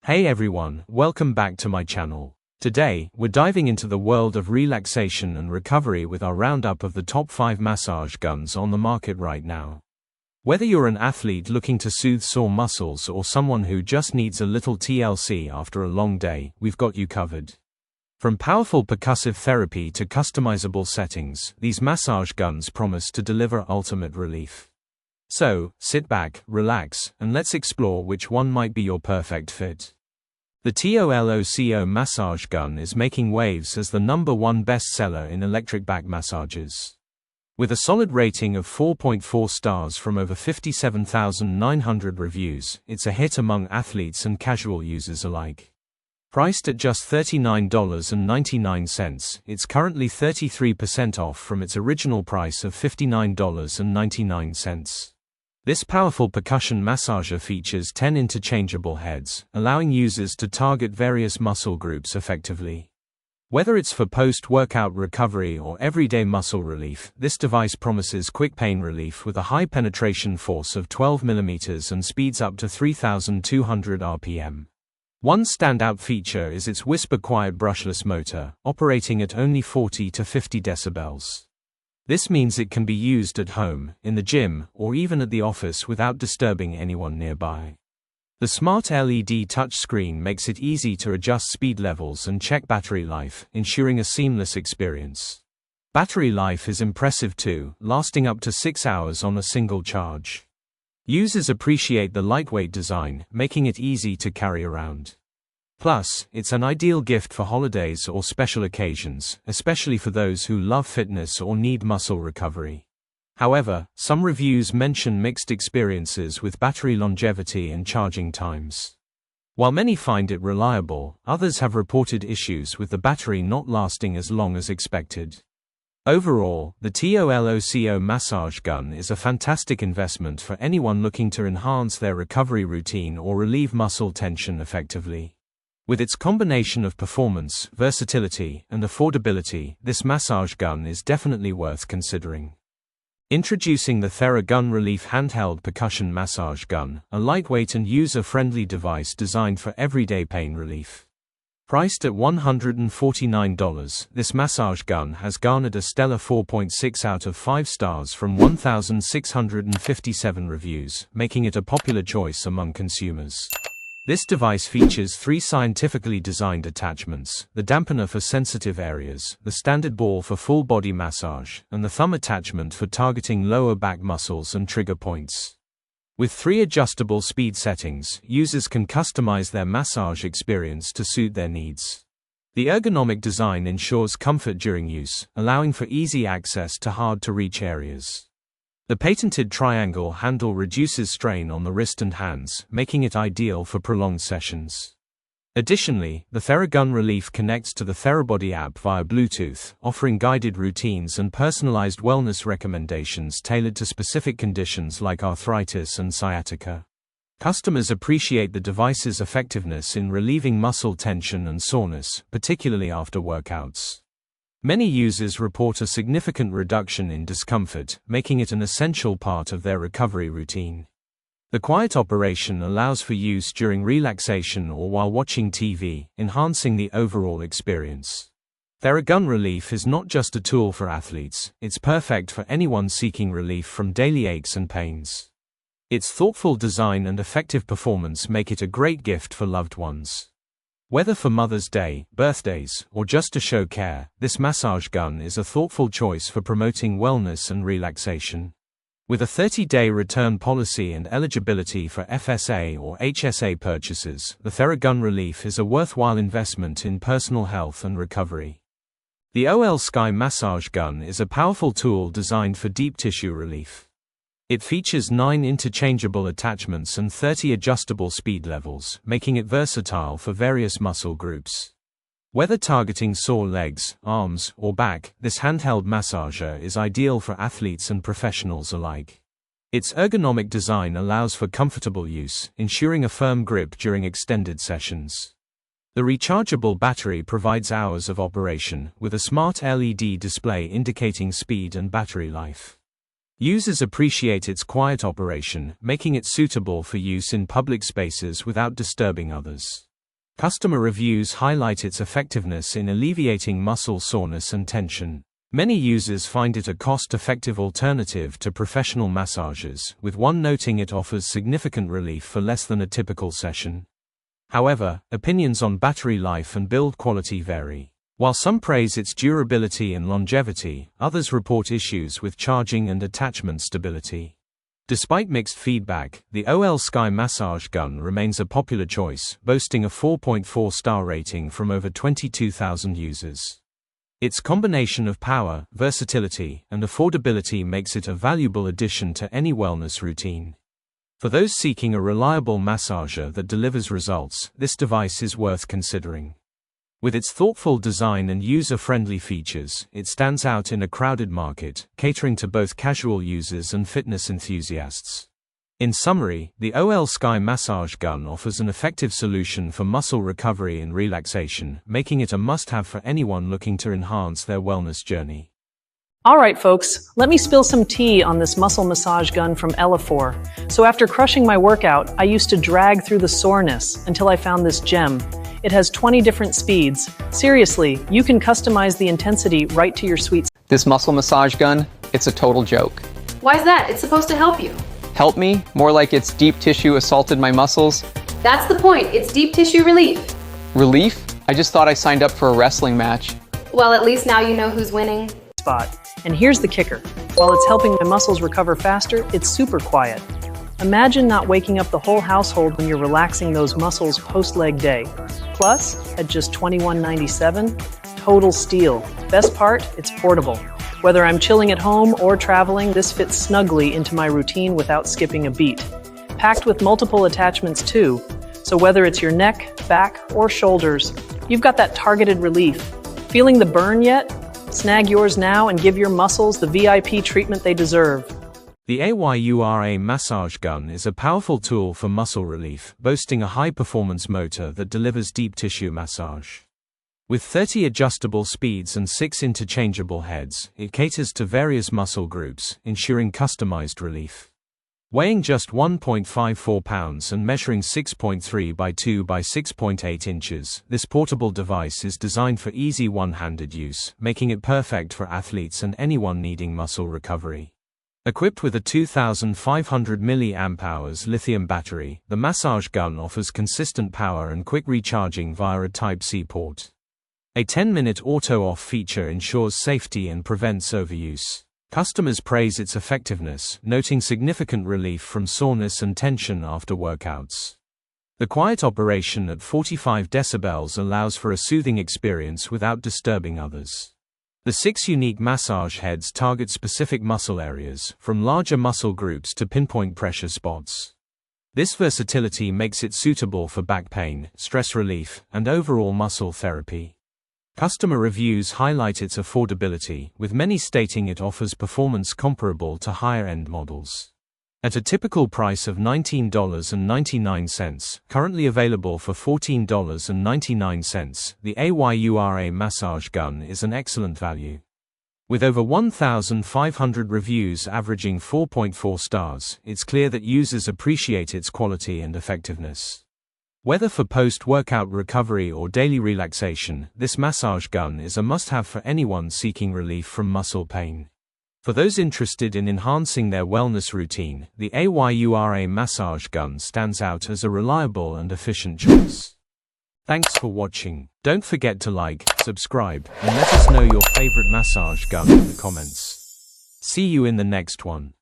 Hey everyone, welcome back to my channel. Today, we're diving into the world of relaxation and recovery with our roundup of the top 5 massage guns on the market right now. Whether you're an athlete looking to soothe sore muscles or someone who just needs a little TLC after a long day, we've got you covered. From powerful percussive therapy to customizable settings, these massage guns promise to deliver ultimate relief. So, sit back, relax, and let's explore which one might be your perfect fit. The TOLOCO Massage Gun is making waves as the #1 bestseller in electric back massages. With a solid rating of 4.4 stars from over 57,900 reviews, it's a hit among athletes and casual users alike. Priced at just $39.99, it's currently 33% off from its original price of $59.99. This powerful percussion massager features 10 interchangeable heads, allowing users to target various muscle groups effectively. Whether it's for post-workout recovery or everyday muscle relief, this device promises quick pain relief with a high penetration force of 12 mm and speeds up to 3,200 RPM. One standout feature is its whisper-quiet brushless motor, operating at only 40 to 50 decibels. This means it can be used at home, in the gym, or even at the office without disturbing anyone nearby. The smart LED touchscreen makes it easy to adjust speed levels and check battery life, ensuring a seamless experience. Battery life is impressive too, lasting up to 6 hours on a single charge. Users appreciate the lightweight design, making it easy to carry around. Plus, it's an ideal gift for holidays or special occasions, especially for those who love fitness or need muscle recovery. However, some reviews mention mixed experiences with battery longevity and charging times. While many find it reliable, others have reported issues with the battery not lasting as long as expected. Overall, the TOLOCO Massage Gun is a fantastic investment for anyone looking to enhance their recovery routine or relieve muscle tension effectively. With its combination of performance, versatility, and affordability, this massage gun is definitely worth considering. Introducing the TheraGun Relief Handheld Percussion Massage Gun, a lightweight and user-friendly device designed for everyday pain relief. Priced at $149, this massage gun has garnered a stellar 4.6 out of 5 stars from 1,657 reviews, making it a popular choice among consumers. This device features 3 scientifically designed attachments: the dampener for sensitive areas, the standard ball for full body massage, and the thumb attachment for targeting lower back muscles and trigger points. With 3 adjustable speed settings, users can customize their massage experience to suit their needs. The ergonomic design ensures comfort during use, allowing for easy access to hard-to-reach areas. The patented triangle handle reduces strain on the wrist and hands, making it ideal for prolonged sessions. Additionally, the TheraGun Relief connects to the TheraBody app via Bluetooth, offering guided routines and personalized wellness recommendations tailored to specific conditions like arthritis and sciatica. Customers appreciate the device's effectiveness in relieving muscle tension and soreness, particularly after workouts. Many users report a significant reduction in discomfort, making it an essential part of their recovery routine. The quiet operation allows for use during relaxation or while watching TV, enhancing the overall experience. TheraGun Relief is not just a tool for athletes, it's perfect for anyone seeking relief from daily aches and pains. Its thoughtful design and effective performance make it a great gift for loved ones. Whether for Mother's Day, birthdays, or just to show care, this massage gun is a thoughtful choice for promoting wellness and relaxation. With a 30-day return policy and eligibility for FSA or HSA purchases, the TheraGun Relief is a worthwhile investment in personal health and recovery. The OLsky Massage Gun is a powerful tool designed for deep tissue relief. It features 9 interchangeable attachments and 30 adjustable speed levels, making it versatile for various muscle groups. Whether targeting sore legs, arms, or back, this handheld massager is ideal for athletes and professionals alike. Its ergonomic design allows for comfortable use, ensuring a firm grip during extended sessions. The rechargeable battery provides hours of operation, with a smart LED display indicating speed and battery life. Users appreciate its quiet operation, making it suitable for use in public spaces without disturbing others. Customer reviews highlight its effectiveness in alleviating muscle soreness and tension. Many users find it a cost-effective alternative to professional massages, with one noting it offers significant relief for less than a typical session. However, opinions on battery life and build quality vary. While some praise its durability and longevity, others report issues with charging and attachment stability. Despite mixed feedback, the OLsky Massage Gun remains a popular choice, boasting a 4.4-star rating from over 22,000 users. Its combination of power, versatility, and affordability makes it a valuable addition to any wellness routine. For those seeking a reliable massager that delivers results, this device is worth considering. With its thoughtful design and user-friendly features, it stands out in a crowded market, catering to both casual users and fitness enthusiasts. In summary, the OLsky Massage Gun offers an effective solution for muscle recovery and relaxation, making it a must-have for anyone looking to enhance their wellness journey. Alright folks, let me spill some tea on this muscle massage gun from Elefor. So after crushing my workout, I used to drag through the soreness until I found this gem. It has 20 different speeds. Seriously, you can customize the intensity right to your sweet. This muscle massage gun, it's a total joke. Why is that? It's supposed to help you. Help me? More like it's deep tissue assaulted my muscles. That's the point. It's deep tissue relief. Relief? I just thought I signed up for a wrestling match. Well, at least now you know who's winning. Spot. And here's the kicker. While it's helping my muscles recover faster, it's super quiet. Imagine not waking up the whole household when you're relaxing those muscles post-leg day. Plus, at just $21.97, total steal. Best part, it's portable. Whether I'm chilling at home or traveling, this fits snugly into my routine without skipping a beat. Packed with multiple attachments too, so whether it's your neck, back, or shoulders, you've got that targeted relief. Feeling the burn yet? Snag yours now and give your muscles the VIP treatment they deserve. The AYURA Massage Gun is a powerful tool for muscle relief, boasting a high-performance motor that delivers deep tissue massage. With 30 adjustable speeds and 6 interchangeable heads, it caters to various muscle groups, ensuring customized relief. Weighing just 1.54 pounds and measuring 6.3 by 2 by 6.8 inches, this portable device is designed for easy one-handed use, making it perfect for athletes and anyone needing muscle recovery. Equipped with a 2,500 mAh lithium battery, the massage gun offers consistent power and quick recharging via a Type-C port. A 10-minute auto-off feature ensures safety and prevents overuse. Customers praise its effectiveness, noting significant relief from soreness and tension after workouts. The quiet operation at 45 decibels allows for a soothing experience without disturbing others. The 6 unique massage heads target specific muscle areas, from larger muscle groups to pinpoint pressure spots. This versatility makes it suitable for back pain, stress relief, and overall muscle therapy. Customer reviews highlight its affordability, with many stating it offers performance comparable to higher-end models. At a typical price of $19.99, currently available for $14.99, the AYURA Massage Gun is an excellent value. With over 1,500 reviews averaging 4.4 stars, it's clear that users appreciate its quality and effectiveness. Whether for post-workout recovery or daily relaxation, this massage gun is a must-have for anyone seeking relief from muscle pain. For those interested in enhancing their wellness routine, the AYURA Massage Gun stands out as a reliable and efficient choice. Thanks for watching. Don't forget to like, subscribe, and let us know your favorite massage gun in the comments. See you in the next one.